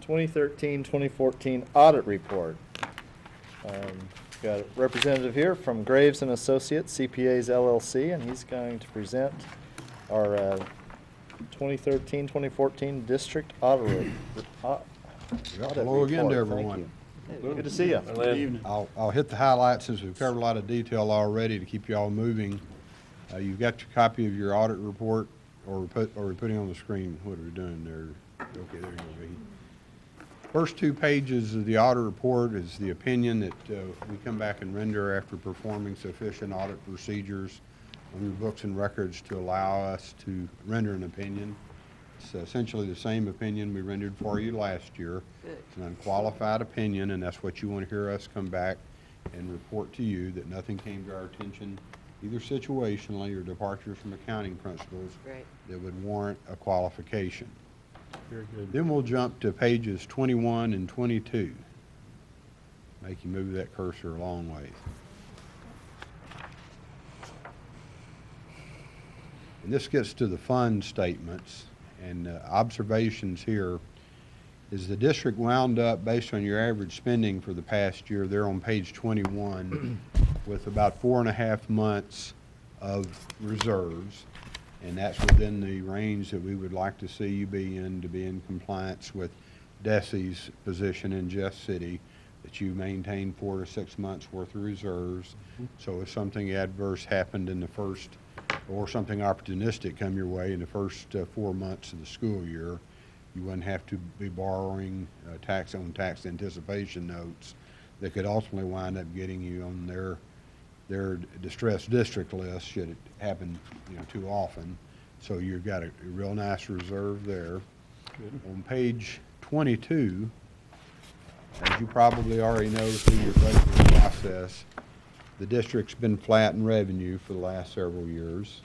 2013-2014 Audit Report. Got a representative here from Graves & Associates, CPAs LLC, and he's going to present our 2013-2014 District Audit Report. Hello again to everyone. Good to see you. Good evening. I'll hit the highlights since we've covered a lot of detail already to keep you all moving. You've got your copy of your audit report, or we're putting on the screen. What are we doing there? Okay, there you go. First two pages of the audit report is the opinion that we come back and render after performing sufficient audit procedures on your books and records to allow us to render an opinion. It's essentially the same opinion we rendered for you last year. It's an unqualified opinion, and that's what you want to hear us come back and report to you, that nothing came to our attention, either situationally or departures from accounting principles, that would warrant a qualification. Very good. Then we'll jump to pages 21 and 22. Make you move that cursor a long ways. And this gets to the fund statements, and observations here is the district wound up, based on your average spending for the past year, there on page 21, with about 4.5 months of reserves. And that's within the range that we would like to see you be in, to be in compliance with DESI's position in Jeff City, that you maintain 4 to 6 months worth of reserves. So if something adverse happened in the first, or something opportunistic come your way in the first 4 months of the school year, you wouldn't have to be borrowing tax anticipation notes that could ultimately wind up getting you on their distressed district list should it happen, too often. So you've got a real nice reserve there. Good. On page 22, as you probably already know through your budgeting process, the district's been flat in revenue for the last several years.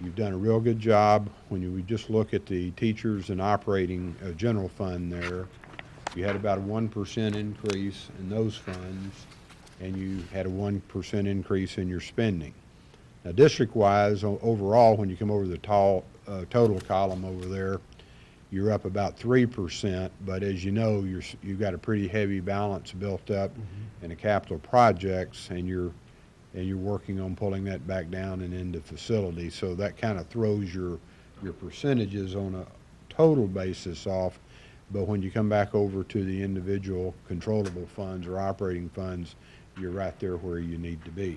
You've done a real good job when we just look at the teachers and operating general fund there. You had about a 1% increase in those funds, and you had a 1% increase in your spending. Now, district-wise, overall, when you come over the total column over there, you're up about 3%, but as you know, you've got a pretty heavy balance built up in the capital projects, and you're working on pulling that back down and into facilities. So that kind of throws your percentages on a total basis off. But when you come back over to the individual controllable funds or operating funds, you're right there where you need to be.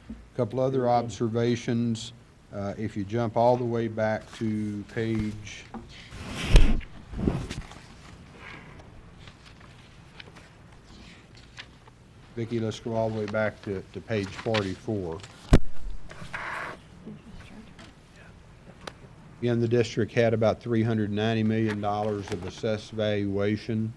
A couple other observations. If you jump all the way back to page Vicki, let's go all the way back to page 44. Again, the district had about $390 million of assessed valuation.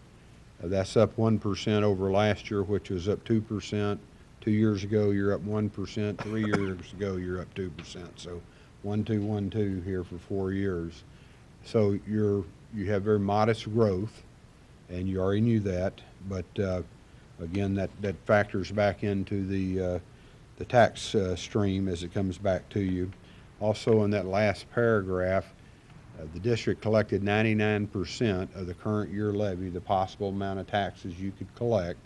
That's up 1% over last year, which was up 2%. 2 years ago, you're up 1%. 3 years ago, you're up 2%. So 1, 2, 1, 2 here for 4 years. So you have very modest growth, and you already knew that. But again, that factors back into the tax stream as it comes back to you. Also, in that last paragraph, the district collected 99% of the current year levy, the possible amount of taxes you could collect,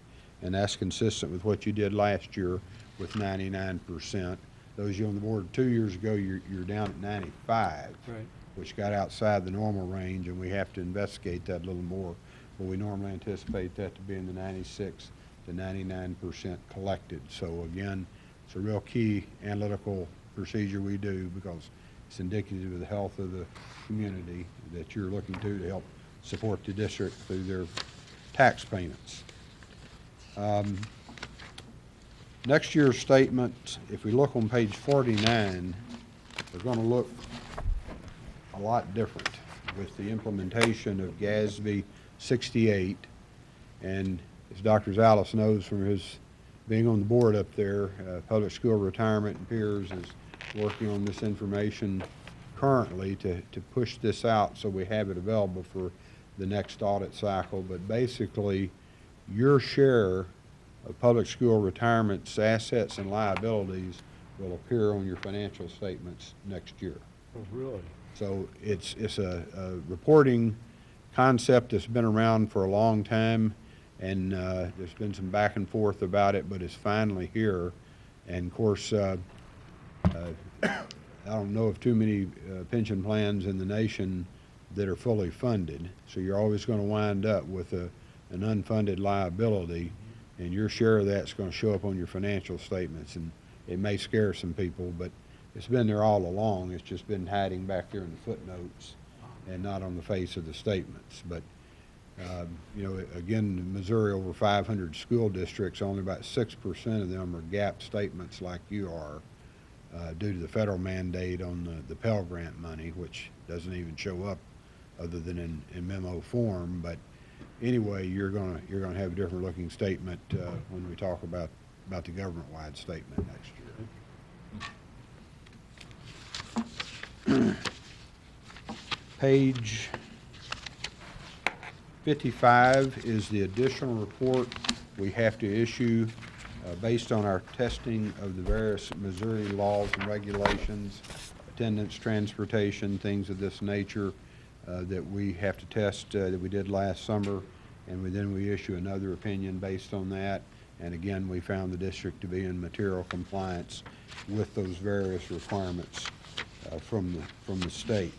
and that's consistent with what you did last year with 99%. Those of you on the board 2 years ago, you're down at 95, Right. which got outside the normal range, and we have to investigate that a little more. But we normally anticipate that to be in the 96 to 99% collected. So again, it's a real key analytical procedure we do, because it's indicative of the health of the community that you're looking to help support the district through their tax payments. Next year's statement, if we look on page 49, they're going to look a lot different with the implementation of GASB 68. And as Dr. Zales knows from his being on the board up there, Public School Retirement and Peers is working on this information currently to push this out so we have it available for the next audit cycle. But basically, your share of public school retirement's assets and liabilities will appear on your financial statements next year. Oh, really? So it's a reporting concept that's been around for a long time, and there's been some back and forth about it, but it's finally here. And of course, I don't know of too many pension plans in the nation that are fully funded. So you're always going to wind up with an unfunded liability, and your share of that's going to show up on your financial statements. And it may scare some people, but it's been there all along. It's just been hiding back there in the footnotes and not on the face of the statements. But you know, again, in Missouri, over 500 school districts, only about 6% of them are gap statements like you are, due to the federal mandate on the Pell Grant money, which doesn't even show up other than in memo form. But anyway, you're gonna have a different looking statement when we talk about the government-wide statement next year. Page 55 is the additional report we have to issue based on our testing of the various Missouri laws and regulations, attendance, transportation, things of this nature that we have to test that we did last summer, and then we issue another opinion based on that. And again, we found the district to be in material compliance with those various requirements from the state.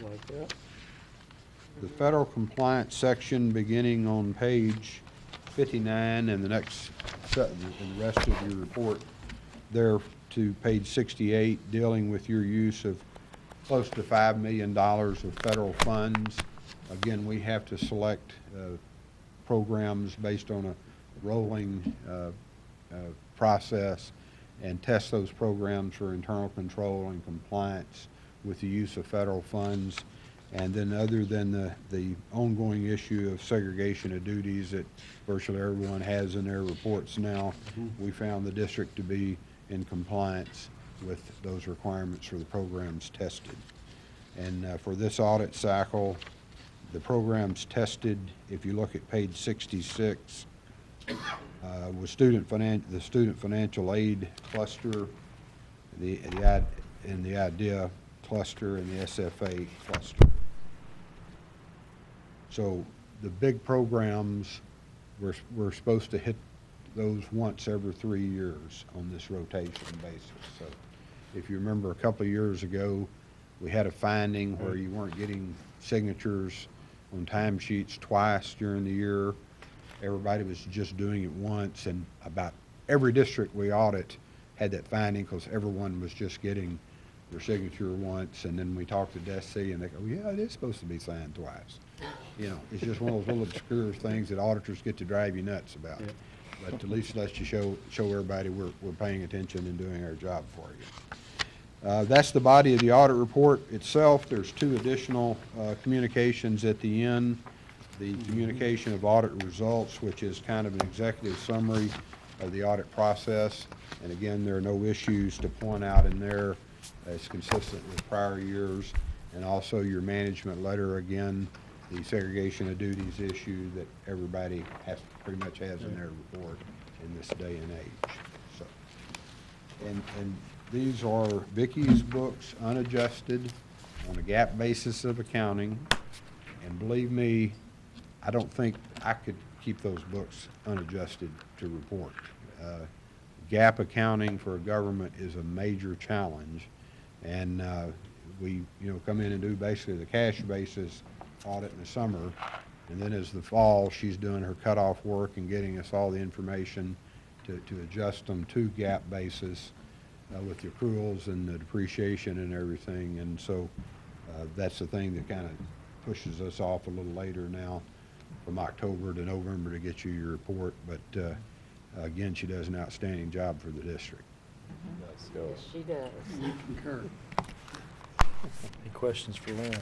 Like that. The federal compliance section beginning on page 59 and the rest of your report there to page 68, dealing with your use of close to $5 million of federal funds. Again, we have to select programs based on a rolling process and test those programs for internal control and compliance with the use of federal funds. And then other than the ongoing issue of segregation of duties that virtually everyone has in their reports now, we found the district to be in compliance with those requirements for the programs tested. And for this audit cycle, the programs tested, if you look at page 66, with the student financial aid cluster, the IDEA cluster, and the SFA cluster. So the big programs, we're supposed to hit those once every 3 years on this rotation basis. So if you remember a couple of years ago, we had a finding where you weren't getting signatures on timesheets twice during the year. Everybody was just doing it once, and about every district we audit had that finding because everyone was just getting their signature once. And then we talked to DESC, and they go, yeah, it is supposed to be signed twice. You know, it's just one of those little obscure things that auditors get to drive you nuts about. Yep. But at least lets you show everybody we're paying attention and doing our job for you. That's the body of the audit report itself. There's two additional communications at the end. The communication of audit results, which is kind of an executive summary of the audit process. And again, there are no issues to point out in there. It's consistent with prior years. And also your management letter, again, the segregation of duties issue that everybody pretty much has in their report in this day and age. So, and these are Vicky's books, unadjusted, on a GAAP basis of accounting. And believe me, I don't think I could keep those books unadjusted to report. GAAP accounting for a government is a major challenge, and we come in and do basically the cash basis audit in the summer, and then as the fall, she's doing her cutoff work and getting us all the information to adjust them to GAAP basis with the accruals and the depreciation and everything. And so that's the thing that kind of pushes us off a little later now from October to November to get you your report. But again, she does an outstanding job for the district. Let's go. Yes, she does. Concur. Any questions for Lynn?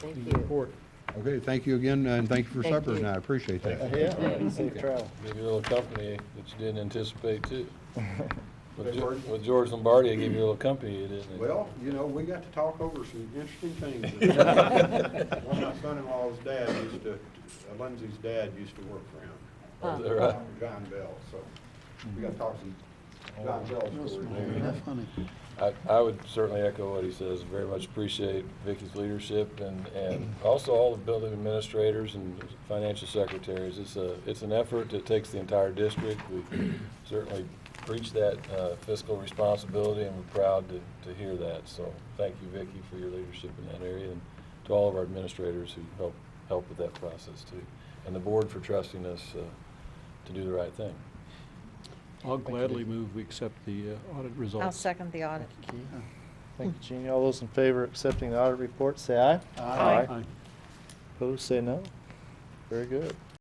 Thank Good you. report. Okay, thank you again, and thank you for Thank supper you. tonight. I appreciate that. Yeah, safe travel. Give you a little company that you didn't anticipate too. Beg pardon? With George Lombardi, I gave you a little company you didn't. Well, we got to talk over some interesting things. One of my son-in-law's dad Lindsay's dad used to work for him. Oh, is that right? John Bell, so we got to talk some John Bell stories. That's funny. I would certainly echo what he says. Very much appreciate Vicky's leadership and also all the building administrators and financial secretaries. It's an effort that takes the entire district. We certainly preach that fiscal responsibility, and we're proud to hear that. So thank you, Vicky, for your leadership in that area, and to all of our administrators who help with that process too, and the board for trusting us to do the right thing. I'll gladly move we accept the audit results. I'll second the audit. Thank you, Thank you, Jeannie. All those in favor of accepting the audit report, say aye. Aye. Aye. Opposed, say no. Very good.